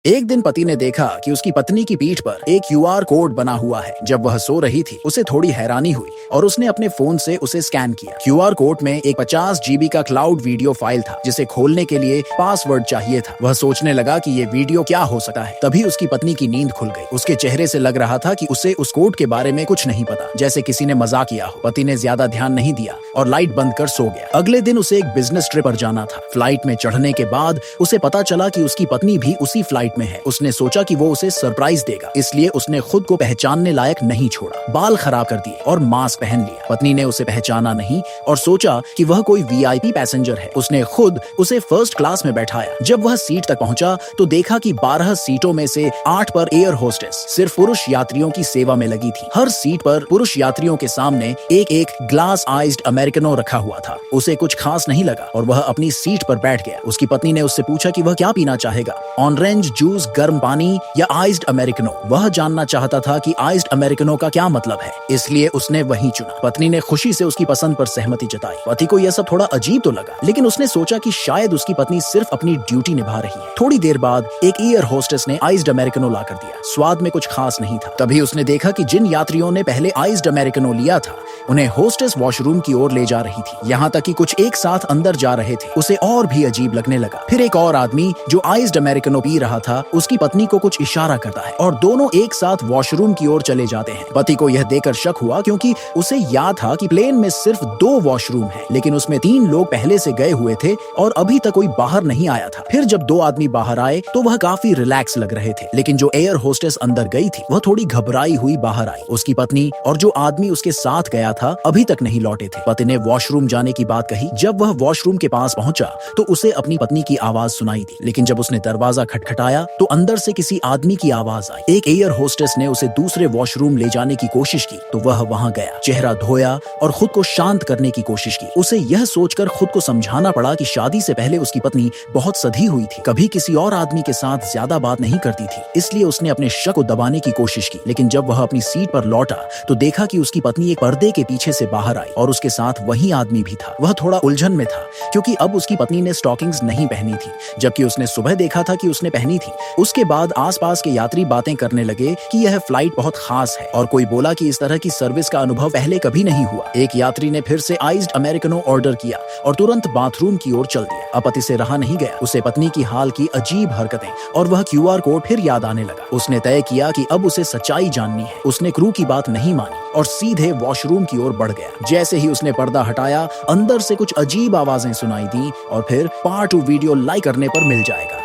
एक दिन पति ने देखा कि उसकी पत्नी की पीठ पर एक क्यूआर कोड बना हुआ है। जब वह सो रही थी उसे थोड़ी हैरानी हुई और उसने अपने फोन से उसे स्कैन किया। क्यूआर कोड में एक 50 GB का क्लाउड वीडियो फाइल था जिसे खोलने के लिए पासवर्ड चाहिए था। वह सोचने लगा कि ये वीडियो क्या हो सकता है। तभी उसकी पत्नी की नींद खुल गई। उसके चेहरे से लग रहा था कि उसे उस कोड के बारे में कुछ नहीं पता, जैसे किसी ने मजाक किया हो। पति ने ज्यादा ध्यान नहीं दिया और लाइट बंद कर सो गया। अगले दिन उसे एक बिजनेस ट्रिप पर जाना था। फ्लाइट में चढ़ने के बाद उसे पता चला कि उसकी पत्नी भी उसी फ्लाइट में है। उसने सोचा कि वो उसे सरप्राइज देगा, इसलिए उसने खुद को पहचानने लायक नहीं छोड़ा। बाल खराब कर दिए और मास्क पहन लिया। पत्नी ने उसे पहचाना नहीं और सोचा कि वह कोई वीआईपी पैसेंजर है। उसने खुद उसे फर्स्ट क्लास में बैठाया। जब वह सीट तक पहुंचा तो देखा कि 12 सीटों में से 8 पर एयर होस्टेस सिर्फ पुरुष यात्रियों की सेवा में लगी थी। हर सीट पर पुरुष यात्रियों के सामने एक एक ग्लास आइस्ड अमेरिकनो रखा हुआ था। उसे कुछ खास नहीं लगा और वह अपनी सीट पर बैठ गया। उसकी पत्नी ने उससे पूछा कि वह क्या पीना चाहेगा, ऑरेंज जूस, गर्म पानी या आइस्ड अमेरिकनो। वह जानना चाहता था कि आइस्ड अमेरिकनो का क्या मतलब है, इसलिए उसने वही चुना। पत्नी ने खुशी से उसकी पसंद पर सहमति जताई। पति को यह सब थोड़ा अजीब तो लगा, लेकिन उसने सोचा कि शायद उसकी पत्नी सिर्फ अपनी ड्यूटी निभा रही है। थोड़ी देर बाद एक एयर होस्टेस ने आइस्ड अमेरिकनो ला कर दिया। स्वाद में कुछ खास नहीं था। तभी उसने देखा कि जिन यात्रियों ने पहले आइस्ड अमेरिकनो लिया था उन्हें होस्टेस वॉशरूम की ओर ले जा रही थी। यहाँ तक कि कुछ एक साथ अंदर जा रहे थे। उसे और भी अजीब लगने लगा। फिर एक और आदमी जो आइस्ड अमेरिकनो पी रहा था उसकी पत्नी को कुछ इशारा करता है और दोनों एक साथ वॉशरूम की ओर चले जाते हैं। पति को यह देखकर शक हुआ क्योंकि उसे याद था कि प्लेन में सिर्फ 2 वॉशरूम है, लेकिन उसमें 3 लोग पहले से गए हुए थे और अभी तक कोई बाहर नहीं आया था। फिर जब 2 आदमी बाहर आए तो वह काफी रिलैक्स लग रहे थे, लेकिन जो एयर होस्टेस अंदर गई थी वह थोड़ी घबराई हुई बाहर आई। उसकी पत्नी और जो आदमी उसके साथ गया था अभी तक नहीं लौटे थे। पति ने वॉशरूम जाने की बात कही। जब वह वॉशरूम के पास पहुंचा तो उसे अपनी पत्नी की आवाज सुनाई दी, लेकिन जब उसने दरवाजा खटखटाया तो अंदर से किसी आदमी की आवाज आई। एक एयर होस्टेस ने उसे दूसरे वॉशरूम ले जाने की कोशिश की तो वह वहां गया, चेहरा धोया और खुद को शांत करने की कोशिश की। उसे यह सोचकर खुद को समझाना पड़ा कि शादी से पहले उसकी पत्नी बहुत सधी हुई थी, कभी किसी और आदमी के साथ ज्यादा बात नहीं करती थी, इसलिए उसने अपने शक को दबाने की कोशिश की। लेकिन जब वह अपनी सीट पर लौटा तो देखा कि उसकी पत्नी एक पर्दे के पीछे से बाहर आई और उसके साथ वही आदमी भी था। वह थोड़ा उलझन में था क्योंकि अब उसकी पत्नी ने स्टॉकिंग्स नहीं पहनी थी, जबकि उसने सुबह देखा था कि उसने पहनी थी। उसके बाद आसपास के यात्री बातें करने लगे कि यह फ्लाइट बहुत खास है और कोई बोला कि इस तरह की सर्विस का अनुभव पहले कभी नहीं हुआ। एक यात्री ने फिर से आइस्ड अमेरिकनो ऑर्डर किया और तुरंत बाथरूम की ओर चल दिया। अब पति से रहा नहीं गया। उसे पत्नी की हाल की अजीब हरकतें और वह क्यूआर कोड फिर याद आने लगा। उसने तय किया कि अब उसे सच्चाई जाननी है। उसने क्रू की बात नहीं मानी और सीधे वॉशरूम की ओर बढ़ गया। जैसे ही उसने पर्दा हटाया अंदर से कुछ अजीब आवाजें सुनाई दी और फिर पार्ट 2 वीडियो लाइक करने पर मिल जाएगा।